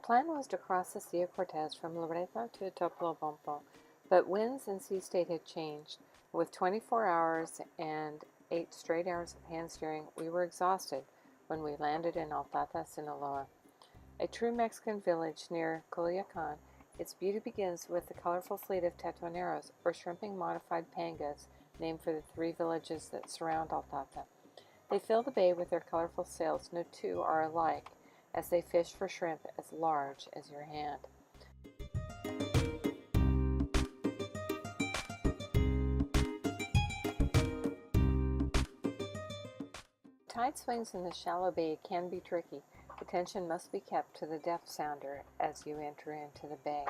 plan was to cross the Sea of Cortez from Loreto to Topolobampo, but winds and sea state had changed. With 24 hours and 8 straight hours of hand steering, we were exhausted when we landed in Altata, Sinaloa, a true Mexican village near Culiacan. Its beauty begins with the colorful fleet of Tetuaneros, or shrimping modified pangas, named for the 3 villages that surround Altata. They fill the bay with their colorful sails. No two are alike, as they fish for shrimp as large as your hand. Tide swings in the shallow bay can be tricky. Attention must be kept to the depth sounder as you enter into the bay.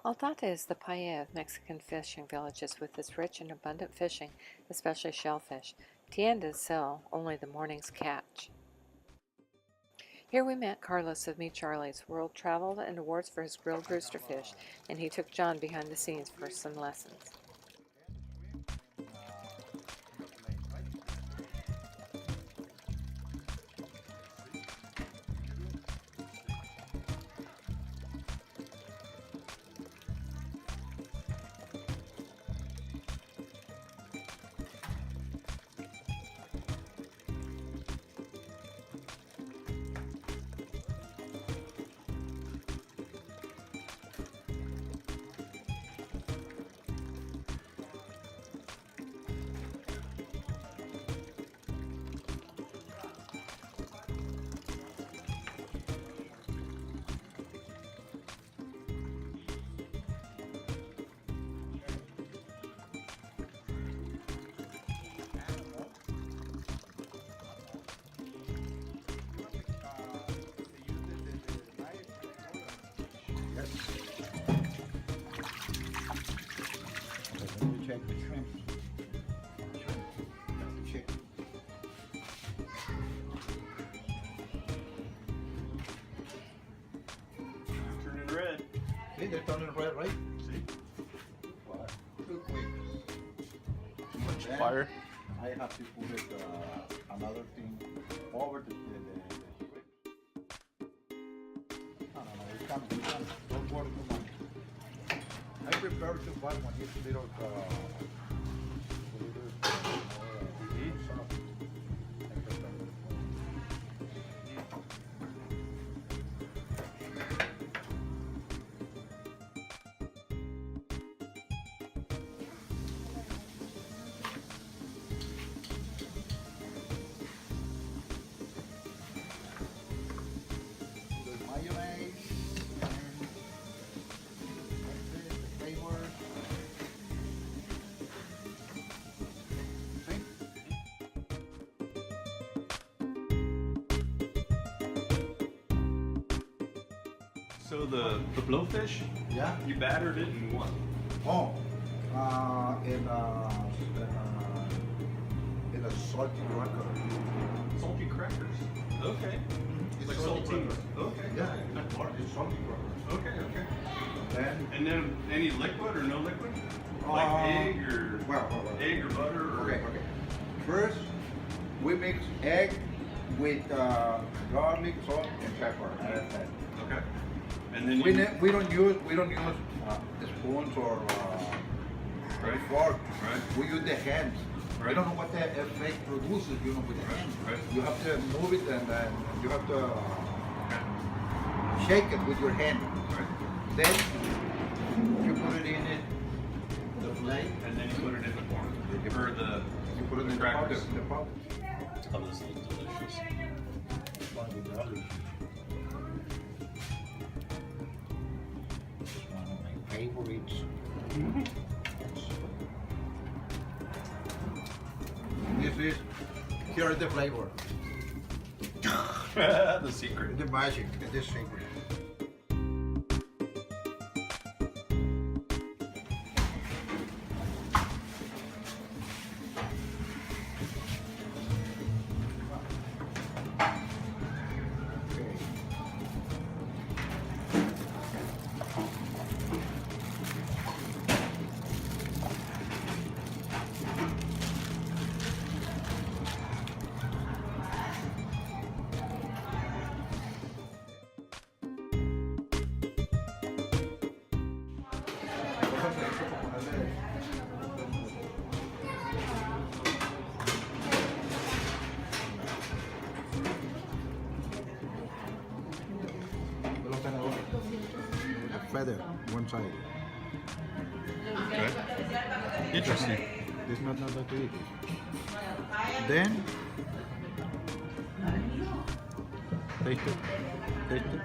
Altata is the paella of Mexican fishing villages with its rich and abundant fishing, especially shellfish. Tiendas sell only the morning's catch. Here we met Carlos of Meet Charlie's, world traveled and awards for his grilled rooster fish, and he took John behind the scenes for some lessons. Check the shrimp. Check. Turning red. See, they're turning red, right? See? But too quick. Much Then fire. I have to put it, another thing over the shrimp. No, it's coming. Don't worry too much. I prefer to buy one each little, mayonnaise and the flavors. See? So the blowfish, Yeah. you battered it in what? Oh, in a salty cracker. Salty crackers. Okay. It's Like salty saltines. cracker. Okay. Yeah, it's salty cracker. Okay. Then, And then any liquid or no liquid? Like egg or well. egg or butter or Okay. First, we mix egg with garlic, salt, and pepper. Okay. And then We don't use spoons or Right. fork. Right. We use the hands. I Right. don't know what the effect produces, with the hands. Right. You have to move it and then you have to shake it with your hand. Right. Then you put it in the plate. And then you put it in the corn. Or the You put it in the crackers. pocket. The pocket. Oh, this looks delicious. One of my favorites. Here is the flavor. The secret. The magic, the secret. rather one-sided. Okay. Interesting. It's not like to eat it. Then taste it, taste it,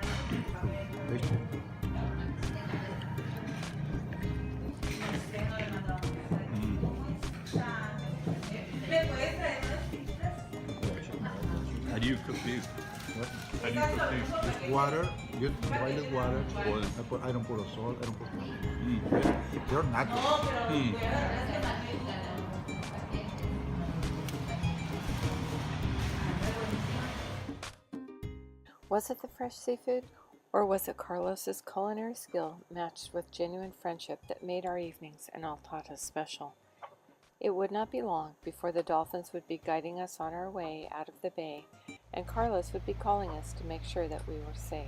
taste it. How do you cook these? What? How do you cook these? Just water, just boiled water. I don't put a salt. I don't put nothing. They're natural. Was it the fresh seafood, or was it Carlos's culinary skill matched with genuine friendship that made our evenings in Altata special? It would not be long before the dolphins would be guiding us on our way out of the bay, and Carlos would be calling us to make sure that we were safe.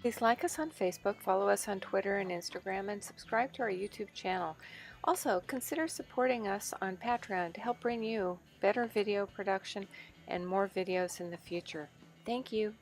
Please like us on Facebook, follow us on Twitter and Instagram, and subscribe to our YouTube channel. Also, consider supporting us on Patreon to help bring you better video production and more videos in the future. Thank you.